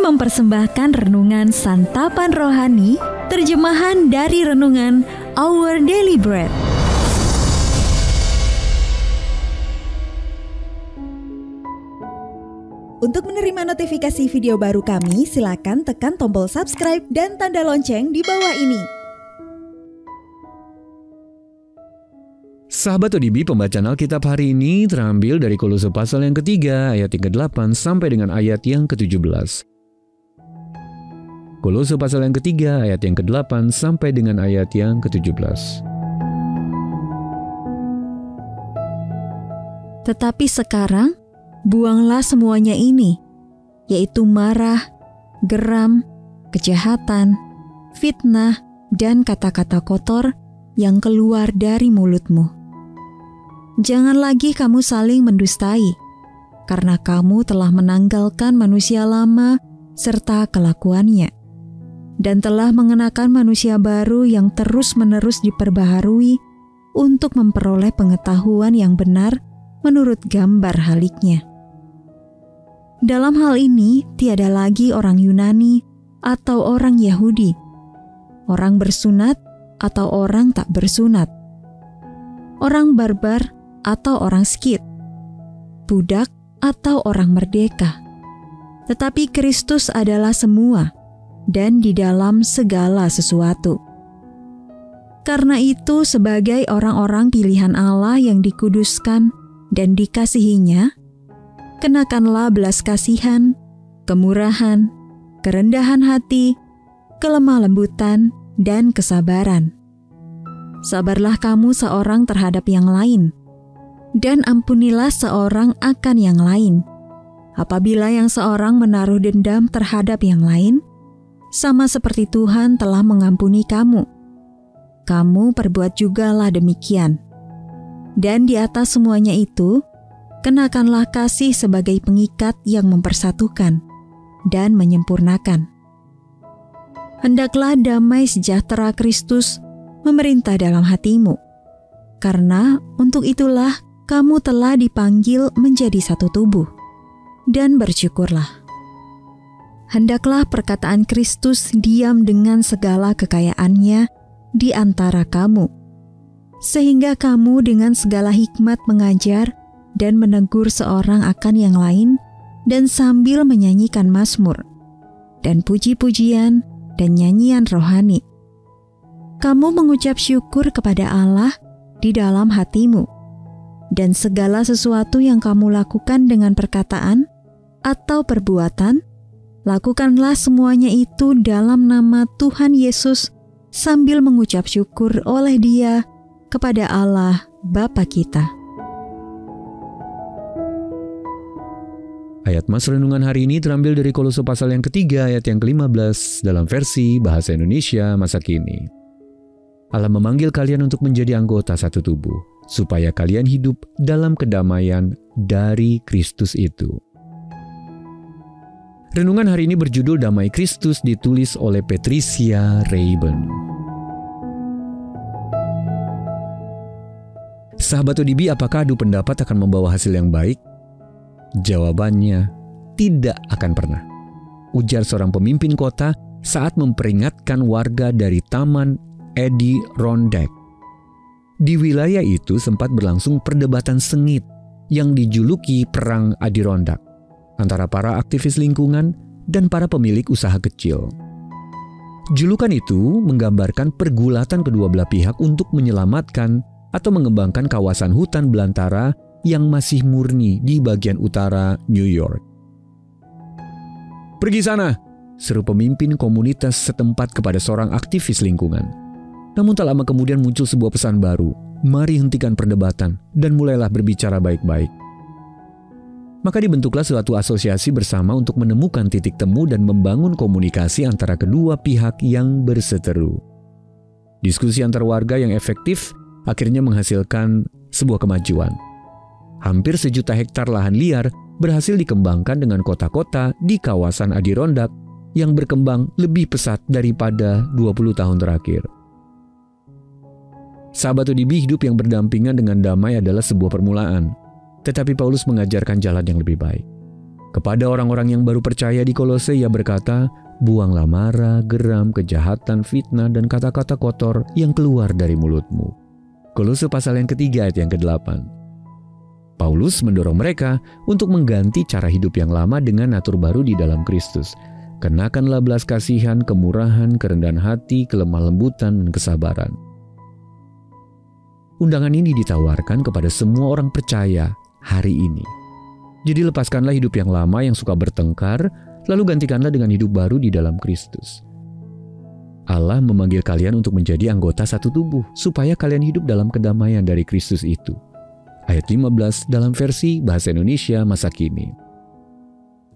mempersembahkan renungan Santapan Rohani, terjemahan dari renungan Our Daily Bread. Untuk menerima notifikasi video baru kami, silakan tekan tombol subscribe dan tanda lonceng di bawah ini. Sahabat ODB, pembacaan Alkitab hari ini terambil dari Kolose pasal yang ketiga, ayat yang ke-8 sampai dengan ayat yang ke-17. Kolose pasal yang ketiga, ayat yang ke-8 sampai dengan ayat yang ke-17. Tetapi sekarang, buanglah semuanya ini, yaitu marah, geram, kejahatan, fitnah, dan kata-kata kotor yang keluar dari mulutmu. Jangan lagi kamu saling mendustai, karena kamu telah menanggalkan manusia lama serta kelakuannya, dan telah mengenakan manusia baru yang terus-menerus diperbaharui untuk memperoleh pengetahuan yang benar menurut gambar haliknya. Dalam hal ini, tiada lagi orang Yunani atau orang Yahudi, orang bersunat atau orang tak bersunat, orang barbar atau orang Skit, budak atau orang merdeka. Tetapi Kristus adalah semua dan di dalam segala sesuatu. Karena itu, sebagai orang-orang pilihan Allah yang dikuduskan dan dikasihinya, kenakanlah belas kasihan, kemurahan, kerendahan hati, kelemah lembutan, dan kesabaran. Sabarlah kamu seorang terhadap yang lain, dan ampunilah seorang akan yang lain. Apabila yang seorang menaruh dendam terhadap yang lain, sama seperti Tuhan telah mengampuni kamu, kamu perbuat jugalah demikian. Dan di atas semuanya itu, kenakanlah kasih sebagai pengikat yang mempersatukan dan menyempurnakan. Hendaklah damai sejahtera Kristus memerintah dalam hatimu, karena untuk itulah kamu telah dipanggil menjadi satu tubuh, dan bersyukurlah. Hendaklah perkataan Kristus diam dengan segala kekayaannya di antara kamu, sehingga kamu dengan segala hikmat mengajar dan menegur seorang akan yang lain, dan sambil menyanyikan mazmur, dan puji-pujian, dan nyanyian rohani. Kamu mengucap syukur kepada Allah di dalam hatimu, dan segala sesuatu yang kamu lakukan dengan perkataan atau perbuatan, lakukanlah semuanya itu dalam nama Tuhan Yesus sambil mengucap syukur oleh Dia kepada Allah Bapa kita. Ayat mas renungan hari ini terambil dari Kolose pasal yang ketiga, ayat yang ke-15 dalam versi Bahasa Indonesia masa kini. Allah memanggil kalian untuk menjadi anggota satu tubuh, supaya kalian hidup dalam kedamaian dari Kristus itu. Renungan hari ini berjudul Damai Kristus, ditulis oleh Patricia Rayburn. Sahabat ODB, apakah adu pendapat akan membawa hasil yang baik? Jawabannya, tidak akan pernah. Ujar seorang pemimpin kota saat memperingatkan warga dari Taman Adirondack. Di wilayah itu sempat berlangsung perdebatan sengit yang dijuluki Perang Adirondack antara para aktivis lingkungan dan para pemilik usaha kecil. Julukan itu menggambarkan pergulatan kedua belah pihak untuk menyelamatkan atau mengembangkan kawasan hutan belantara yang masih murni di bagian utara New York. "Pergi sana!" seru pemimpin komunitas setempat kepada seorang aktivis lingkungan. Namun tak lama kemudian muncul sebuah pesan baru, mari hentikan perdebatan dan mulailah berbicara baik-baik. Maka dibentuklah suatu asosiasi bersama untuk menemukan titik temu dan membangun komunikasi antara kedua pihak yang berseteru. Diskusi antar warga yang efektif akhirnya menghasilkan sebuah kemajuan. Hampir 1 juta hektar lahan liar berhasil dikembangkan dengan kota-kota di kawasan Adirondack yang berkembang lebih pesat daripada 20 tahun terakhir. Sahabat ODB, hidup yang berdampingan dengan damai adalah sebuah permulaan. Tetapi Paulus mengajarkan jalan yang lebih baik. Kepada orang-orang yang baru percaya di Kolose ia berkata, buanglah marah, geram, kejahatan, fitnah, dan kata-kata kotor yang keluar dari mulutmu. Kolose pasal yang ketiga ayat yang ke-8. Paulus mendorong mereka untuk mengganti cara hidup yang lama dengan natur baru di dalam Kristus. Kenakanlah belas kasihan, kemurahan, kerendahan hati, kelemah lembutan, dan kesabaran. Undangan ini ditawarkan kepada semua orang percaya hari ini. Jadi lepaskanlah hidup yang lama yang suka bertengkar, lalu gantikanlah dengan hidup baru di dalam Kristus. Allah memanggil kalian untuk menjadi anggota satu tubuh, supaya kalian hidup dalam kedamaian dari Kristus itu. Ayat 15 dalam versi Bahasa Indonesia masa kini.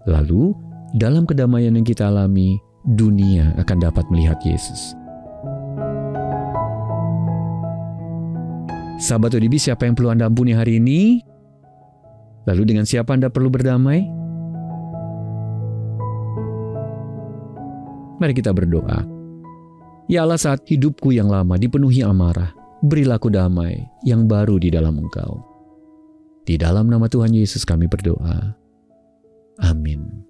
Lalu, dalam kedamaian yang kita alami, dunia akan dapat melihat Yesus. Sahabat ODB, siapa yang perlu Anda ampuni hari ini? Lalu dengan siapa Anda perlu berdamai? Mari kita berdoa. Ya Allah, saat hidupku yang lama dipenuhi amarah, berilah aku damai yang baru di dalam Engkau. Di dalam nama Tuhan Yesus kami berdoa. Amin.